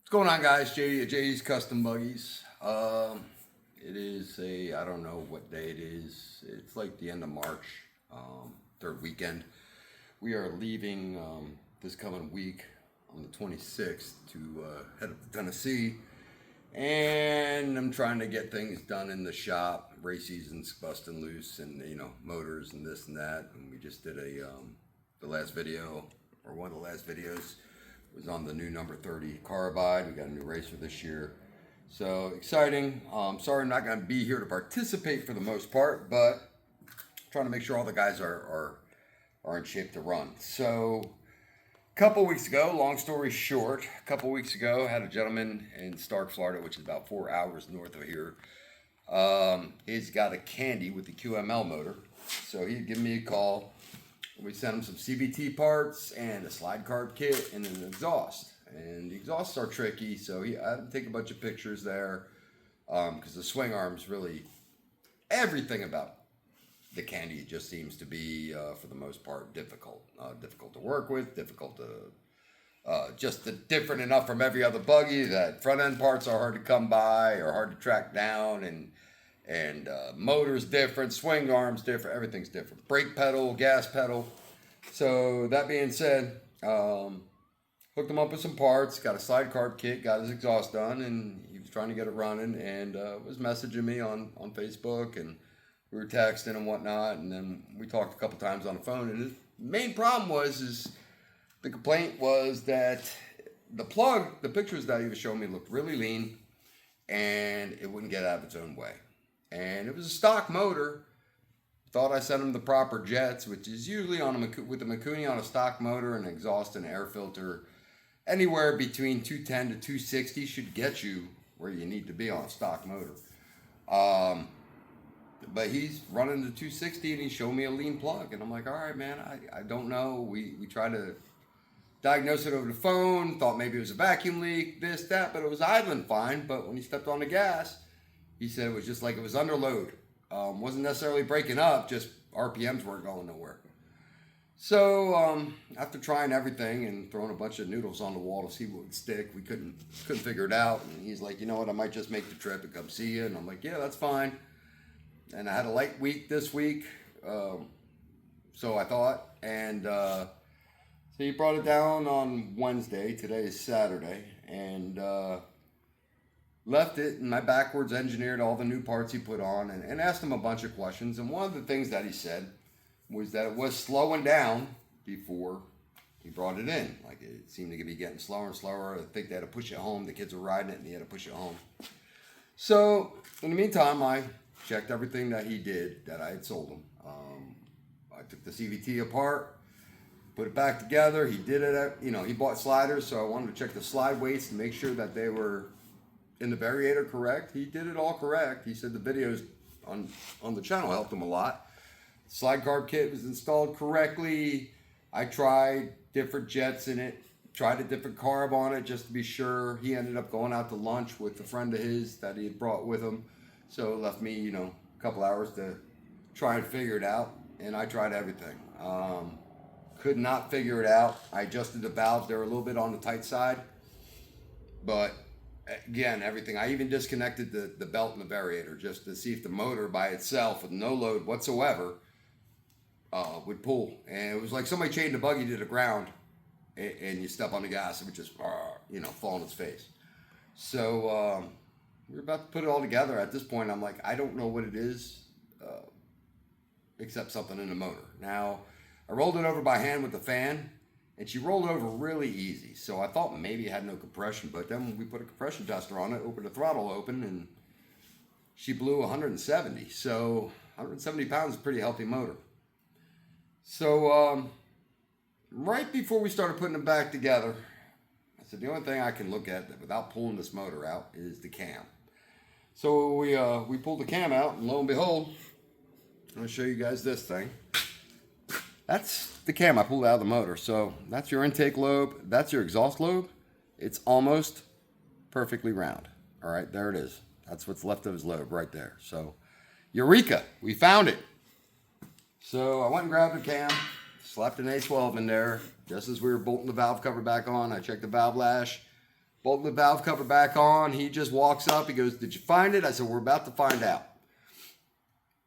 What's going on, guys? JD at JD's Custom Buggies. It is I don't know what day it is. It's like the end of March, third weekend. We are leaving this coming week on the 26th to head up to Tennessee. And I'm trying to get things done in the shop. Race season's busting loose, and motors and this and that. And we just did the last video, or one of the last videos, was on the new number 30 carbide. We got a new racer this year, so exciting. Sorry I'm not going to be here to participate for the most part, but trying to make sure all the guys are in shape to run. So a couple weeks ago, long story short, I had a gentleman in Stark, Florida, which is about 4 hours north of here. He's got a Kandi with the QML motor, so he'd give me a call. We sent him some CVT parts and a slide carb kit and an exhaust. And the exhausts are tricky, so I had to take a bunch of pictures there because the swing arms really, everything about the Kandi just seems to be, for the most part, difficult. Difficult to work with, difficult to, just different enough from every other buggy that front end parts are hard to come by or hard to track down, and motor's different, swing arms different, everything's different. Brake pedal, gas pedal. So that being said, hooked him up with some parts, got a slide carb kit, got his exhaust done, and he was trying to get it running, and was messaging me on Facebook, and we were texting and whatnot, and then we talked a couple times on the phone, and his main problem the complaint was that the plug, the pictures that he was showing me looked really lean, and it wouldn't get out of its own way. And it was a stock motor. Thought I sent him the proper jets, which is usually with the Mikuni on a stock motor and exhaust and air filter. Anywhere between 210 to 260 should get you where you need to be on a stock motor. But he's running the 260 and he showed me a lean plug. And I'm like, all right, man, I don't know. We tried to diagnose it over the phone. Thought maybe it was a vacuum leak, this, that. But it was idling fine. But when he stepped on the gas, he said it was just like it was under load. Wasn't necessarily breaking up, just RPMs weren't going nowhere. So after trying everything and throwing a bunch of noodles on the wall to see what would stick, we couldn't figure it out. And he's like, you know what, I might just make the trip and come see you. And I'm like, yeah, that's fine. And I had a light week this week, so I thought. And so he brought it down on Wednesday. Today is Saturday. And left it, and I backwards engineered all the new parts he put on, and asked him a bunch of questions. And one of the things that he said was that it was slowing down before he brought it in. Like, it seemed to be getting slower and slower. I think they had to push it home. The kids were riding it, and he had to push it home. So in the meantime, I checked everything that he did that I had sold him. I took the CVT apart, put it back together. He did it he bought sliders, so I wanted to check the slide weights to make sure that they were in the variator correct. He did it all correct. He said the videos on the channel helped him a lot. Slide carb kit was installed correctly. I tried different jets in it, tried a different carb on it just to be sure. He ended up going out to lunch with a friend of his that he had brought with him. So it left me, a couple hours to try and figure it out. And I tried everything. Could not figure it out. I adjusted the valves. They were a little bit on the tight side. But again, everything. I even disconnected the belt and the variator just to see if the motor by itself with no load whatsoever would pull. And it was like somebody chained a buggy to the ground and you step on the gas, it would just fall on its face. So we were about to put it all together. At this point, I'm like, I don't know what it is except something in the motor. Now, I rolled it over by hand with the fan, and she rolled over really easy. So I thought maybe it had no compression, but then when we put a compression tester on it, opened the throttle open, and she blew 170. So 170 pounds is a pretty healthy motor. So right before we started putting it back together, I said the only thing I can look at without pulling this motor out is the cam. So we pulled the cam out, and lo and behold, I'm going to show you guys this thing. That's the cam I pulled out of the motor. So that's your intake lobe. That's your exhaust lobe. It's almost perfectly round. All right, there it is. That's what's left of his lobe right there. So, eureka, we found it. So I went and grabbed the cam, slapped an A12 in there. Just as we were bolting the valve cover back on, I checked the valve lash. Bolted the valve cover back on. He just walks up. He goes, "Did you find it?" I said, "We're about to find out."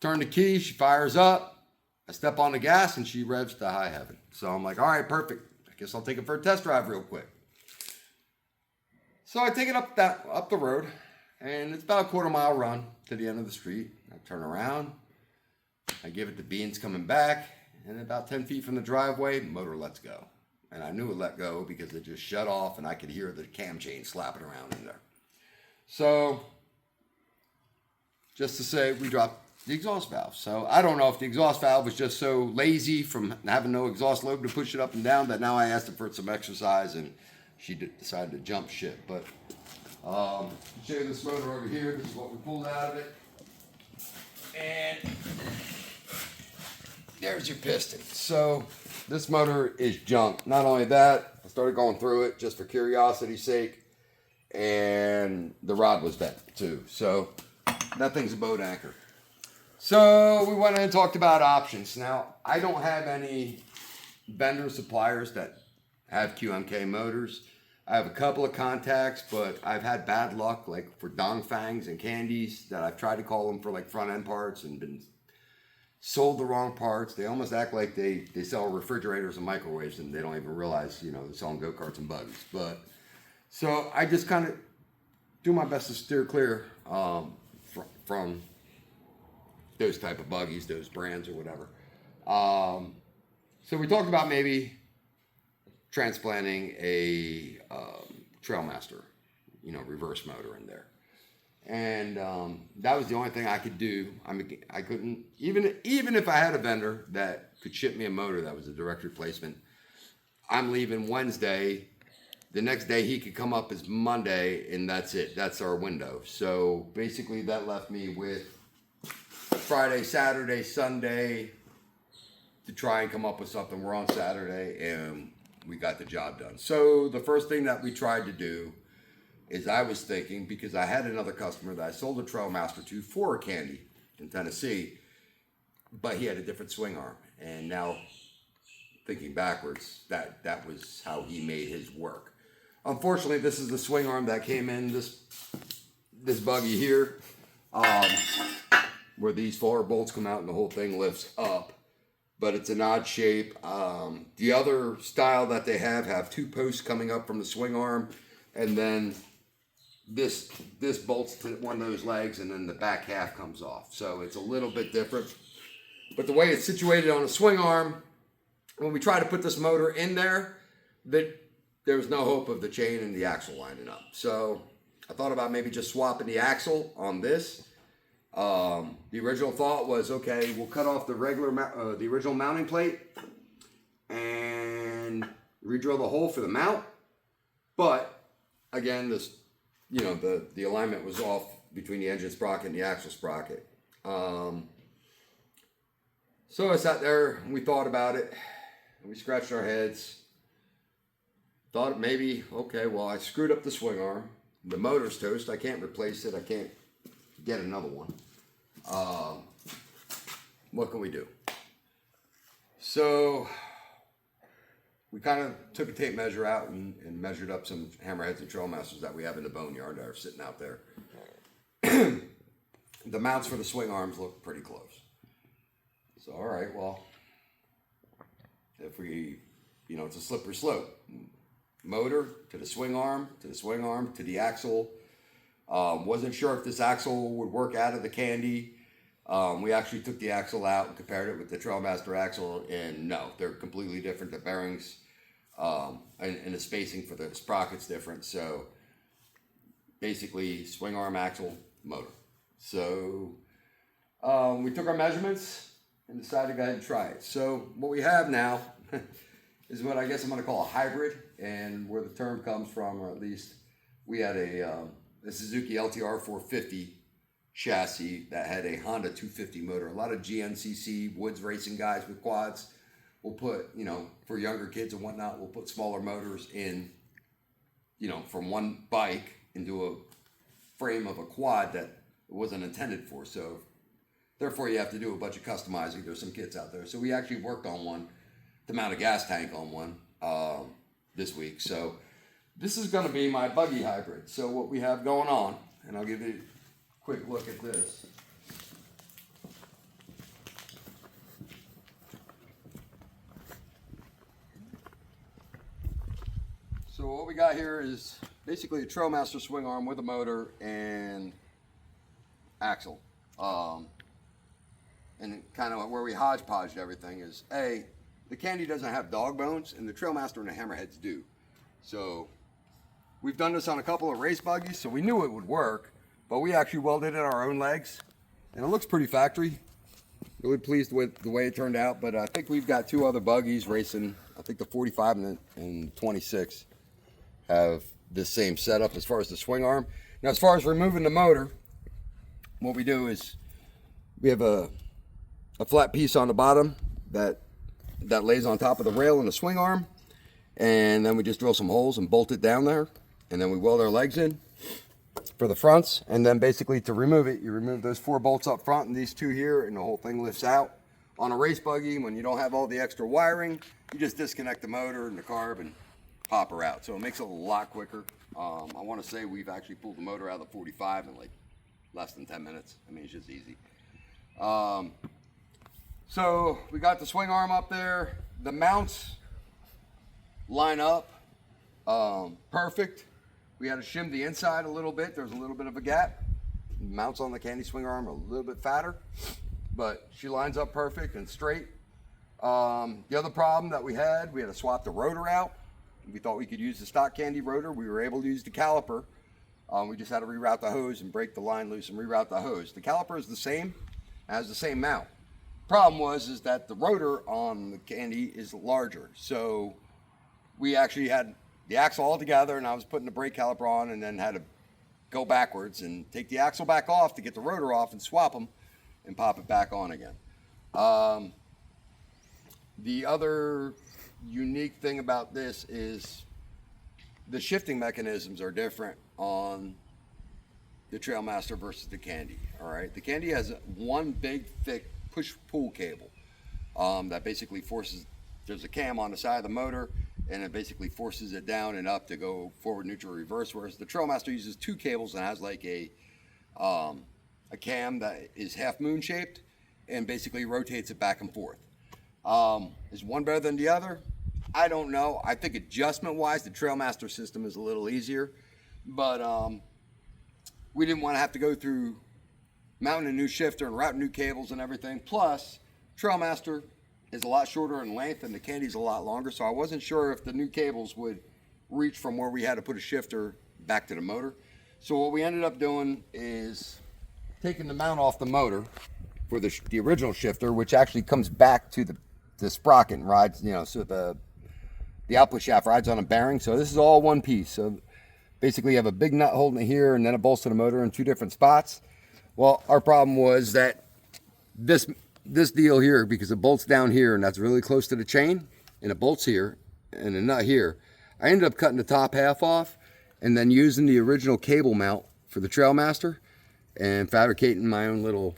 Turn the key. She fires up. I step on the gas and she revs to high heaven. So I'm like, all right, perfect. I guess I'll take it for a test drive real quick. So I take it up the road, and it's about a quarter-mile run to the end of the street. I turn around. I give it the beans coming back, and about 10 feet from the driveway, motor lets go. And I knew it let go because it just shut off, and I could hear the cam chain slapping around in there. So, just to say, we dropped the exhaust valve. So I don't know if the exhaust valve was just so lazy from having no exhaust lobe to push it up and down that now I asked her for some exercise, and she decided to jump ship. But show you this motor over here. This is what we pulled out of it. And there's your piston. So this motor is junk. Not only that, I started going through it just for curiosity's sake, and the rod was bent too. So that thing's a boat anchor. So we went in and talked about options. Now, I don't have any vendor suppliers that have QMK motors. I have a couple of contacts, but I've had bad luck, like for Dongfangs and Kandis, that I've tried to call them for like front end parts and been sold the wrong parts. They almost act like they sell refrigerators and microwaves, and they don't even realize, they're selling go-karts and buggies. But so I just kind of do my best to steer clear from those type of buggies, those brands or whatever. So we talked about maybe transplanting a Trailmaster, reverse motor in there. And that was the only thing I could do. I mean, I couldn't, even if I had a vendor that could ship me a motor that was a direct replacement. I'm leaving Wednesday. The next day he could come up as Monday, and that's it. That's our window. So basically that left me with Friday, Saturday, Sunday to try and come up with something. We're on Saturday, and we got the job done. So the first thing that we tried to do is I was thinking, because I had another customer that I sold a Trailmaster to for a Kandi in Tennessee, but he had a different swing arm. And now, thinking backwards, that was how he made his work. Unfortunately, this is the swing arm that came in this buggy here, where these 4 bolts come out and the whole thing lifts up. But it's an odd shape. The other style that they have 2 posts coming up from the swing arm, and then this bolts to one of those legs, and then the back half comes off. So it's a little bit different. But the way it's situated on a swing arm, when we try to put this motor in there, there was no hope of the chain and the axle lining up. So I thought about maybe just swapping the axle on this. The original thought was, okay, we'll cut off the original mounting plate and redrill the hole for the mount. But again, the alignment was off between the engine sprocket and the axle sprocket. So I sat there and we thought about it, and we scratched our heads. Thought maybe, okay, well, I screwed up the swing arm. The motor's toast. I can't replace it. I can't get another one. What can we do? So we kind of took a tape measure out and measured up some hammerheads and Trailmasters that we have in the boneyard that are sitting out there. The mounts for the swing arms look pretty close. So, all right, well, if we, it's a slippery slope. Motor to the swing arm, to the swing arm, to the axle. Wasn't sure if this axle would work out of the Kandi. We actually took the axle out and compared it with the Trailmaster axle, and no, they're completely different. The bearings and the spacing for the sprocket's different. So basically, swing arm, axle, motor. So we took our measurements and decided to go ahead and try it. So what we have now is what I guess I'm going to call a hybrid, and where the term comes from, or at least we had a Suzuki LTR 450 chassis that had a Honda 250 motor. A lot of GNCC woods racing guys with quads will put, for younger kids and whatnot, will put smaller motors in, from one bike into a frame of a quad that it wasn't intended for. So therefore you have to do a bunch of customizing. There's some kits out there. So we actually worked on one to mount a gas tank on one this week. So This is going to be my buggy hybrid. So what we have going on, and I'll give you a quick look at this. So what we got here is basically a Trailmaster swing arm with a motor and axle. And kind of where we hodgepodged everything is, the Kandi doesn't have dog bones, and the Trailmaster and the Hammerheads do. So we've done this on a couple of race buggies, so we knew it would work, but we actually welded in our own legs, and it looks pretty factory. Really pleased with the way it turned out, but I think we've got two other buggies racing. I think the 45 and 26 have the same setup as far as the swing arm. Now, as far as removing the motor, what we do is we have a flat piece on the bottom that lays on top of the rail in the swing arm, and then we just drill some holes and bolt it down there, and then we weld our legs in for the fronts. And then basically to remove it, you remove those 4 bolts up front and these 2 here, and the whole thing lifts out. On a race buggy, when you don't have all the extra wiring, you just disconnect the motor and the carb and pop her out. So it makes it a lot quicker. I want to say we've actually pulled the motor out of the 45 in like less than 10 minutes. I mean, it's just easy. So we got the swing arm up there. The mounts line up perfect. We had to shim the inside a little bit. There's a little bit of a gap. The mounts on the Kandi swing arm are a little bit fatter, but she lines up perfect and straight. The other problem that we had to swap the rotor out. We thought we could use the stock Kandi rotor. We were able to use the caliper. We just had to reroute the hose and break the line loose and reroute the hose. The caliper is the same, has the same mount. Problem is that the rotor on the Kandi is larger. So we actually had the axle all together, and I was putting the brake caliper on, and then had to go backwards and take the axle back off to get the rotor off and swap them and pop it back on again. The other unique thing about this is the shifting mechanisms are different on the Trailmaster versus the Kandi. All right, the Kandi has one big thick push-pull cable that basically forces. There's a cam on the side of the motor, and it basically forces it down and up to go forward, neutral, reverse. Whereas the Trailmaster uses 2 cables and has like a cam that is half moon shaped and basically rotates it back and forth. Is one better than the other? I don't know. I think adjustment-wise, the Trailmaster system is a little easier, but we didn't want to have to go through mounting a new shifter and routing new cables and everything. Plus, Trailmaster is a lot shorter in length and the Kandi's a lot longer, so I wasn't sure if the new cables would reach from where we had to put a shifter back to the motor. So what we ended up doing is taking the mount off the motor for the original shifter, which actually comes back to the sprocket and rides, so the output shaft rides on a bearing. So this is all one piece. So basically you have a big nut holding it here, and then it bolts to the motor in 2 different spots. Well, our problem was that this deal here, because it bolts down here and that's really close to the chain, and it bolts here and a nut here, I ended up cutting the top half off and then using the original cable mount for the Trailmaster and fabricating my own little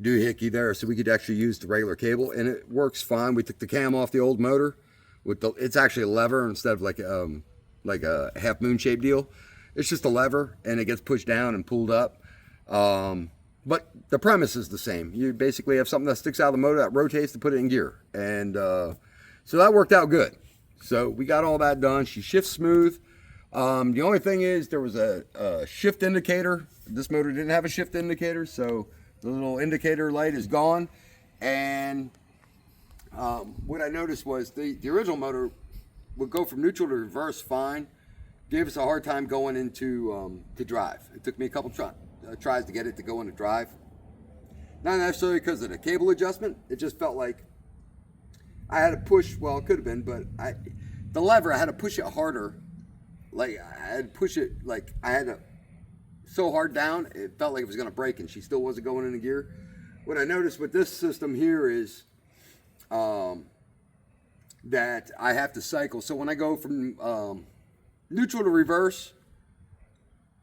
doohickey there so we could actually use the regular cable, and it works fine. We took the cam off the old motor with it's actually a lever instead of like a half moon shaped deal. It's just a lever and it gets pushed down and pulled up. But the premise is the same. You basically have something that sticks out of the motor that rotates to put it in gear. And so that worked out good. So we got all that done. She shifts smooth. The only thing is there was a shift indicator. This motor didn't have a shift indicator, so the little indicator light is gone. And what I noticed was the original motor would go from neutral to reverse fine. Gave us a hard time going into to drive. It took me a couple tries to get it to go into drive. Not necessarily because of the cable adjustment. It just felt like I had to push. Well, it could have been, but the lever, I had to push it harder. Like I had to push it, like I had to so hard down, it felt like it was going to break, and she still wasn't going into gear. What I noticed with this system here is that I have to cycle. So when I go from neutral to reverse,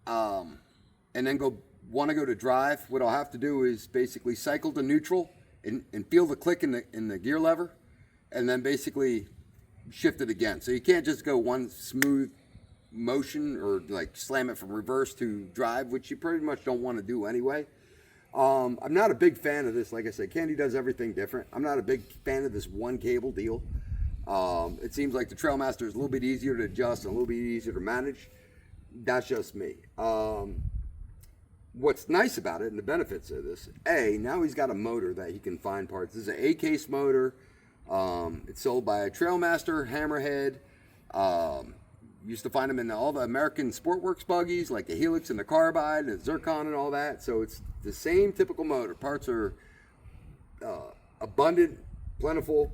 and then want to go to drive, what I'll have to do is basically cycle to neutral and feel the click in the gear lever, and then basically shift it again. So you can't just go one smooth motion or like slam it from reverse to drive, which you pretty much don't want to do anyway. I'm not a big fan of this. Like I said, Kandi does everything different. I'm not a big fan of this one cable deal. It seems like the Trailmaster is a little bit easier to adjust and a little bit easier to manage. That's just me. What's nice about it and the benefits of this, now he's got a motor that he can find parts. This is an A-case motor. It's sold by a Trailmaster, Hammerhead. Used to find them in all the American Sportworks buggies, like the Helix and the Carbide and the Zircon and all that. So it's the same typical motor. Parts are abundant, plentiful.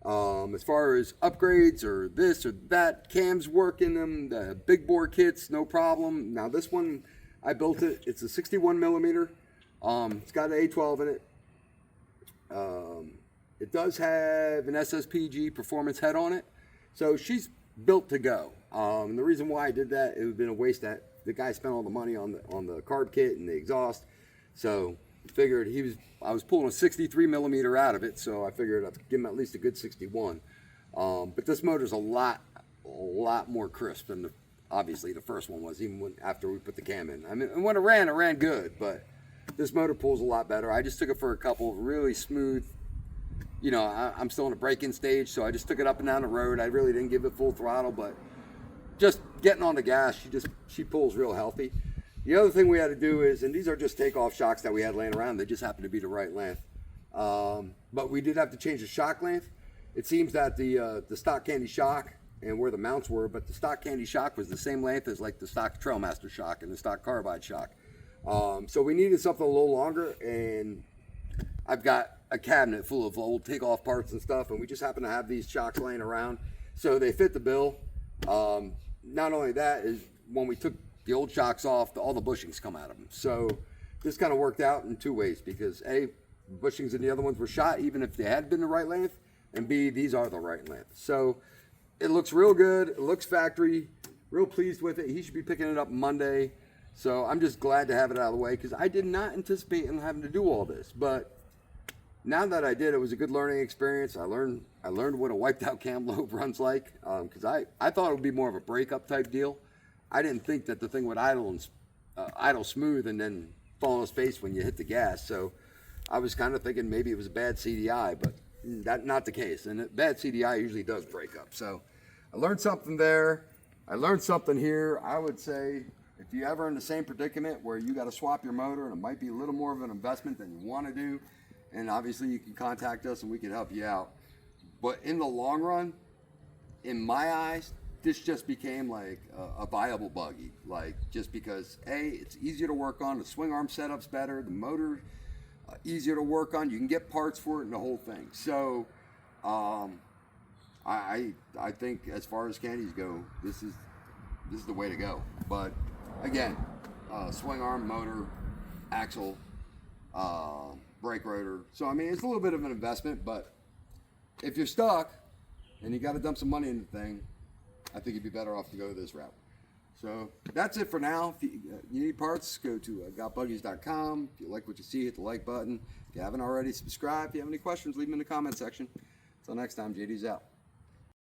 As far as upgrades or this or that, cams work in them, the big bore kits, no problem. Now this one, I built it. It's a 61 millimeter. It's got an A12 in it. It does have an SSPG performance head on it. So she's built to go. And the reason why I did that, it would have been a waste that the guy spent all the money on the carb kit and the exhaust. So figured I was pulling a 63 millimeter out of it, so I figured I'd give him at least a good 61. But this motor's a lot more crisp than obviously the first one was, even after we put the cam in. I mean, when it ran good, but this motor pulls a lot better. I just took it for a couple of really smooth, I'm still in a break-in stage, so I just took it up and down the road. I really didn't give it full throttle, but just getting on the gas, she pulls real healthy. The other thing we had to do is, and these are just takeoff shocks that we had laying around, they just happen to be the right length. But we did have to change the shock length. It seems that the stock Kandi shock and where the mounts were, but the stock Kandi shock was the same length as like the stock Trailmaster shock and the stock Carbide shock. So we needed something a little longer, and I've got a cabinet full of old takeoff parts and stuff, and we just happen to have these shocks laying around. So they fit the bill. Not only that, is when we took the old shocks off, all the bushings come out of them. So this kind of worked out in two ways, because A, bushings in the other ones were shot even if they had been the right length, and B, these are the right length. So it looks real good. It looks factory. Real pleased with it. He should be picking it up Monday. So I'm just glad to have it out of the way, because I did not anticipate him having to do all this. But now that I did, it was a good learning experience. I learned what a wiped out cam lobe runs like, because I thought it would be more of a breakup type deal. I didn't think that the thing would idle smooth and then fall on its face when you hit the gas. So I was kind of thinking maybe it was a bad CDI, but that's not the case. And a bad CDI usually does break up. So I learned something there. I learned something here. I would say if you're ever in the same predicament where you got to swap your motor and it might be a little more of an investment than you want to do, and obviously you can contact us and we can help you out. But in the long run, in my eyes, this just became like a viable buggy. Like, just because it's easier to work on, the swing arm setup's better, the motor easier to work on, you can get parts for it and the whole thing. So I think as far as Kandis go, this is the way to go. But again, swing arm, motor, axle, brake rotor. So I mean, it's a little bit of an investment, but if you're stuck and you got to dump some money in the thing, I think you'd be better off to go this route. So that's it for now. If you need parts, go to gotbuggies.com. If you like what you see, hit the like button. If you haven't already, subscribe. If you have any questions, leave them in the comment section. Until next time, JD's out.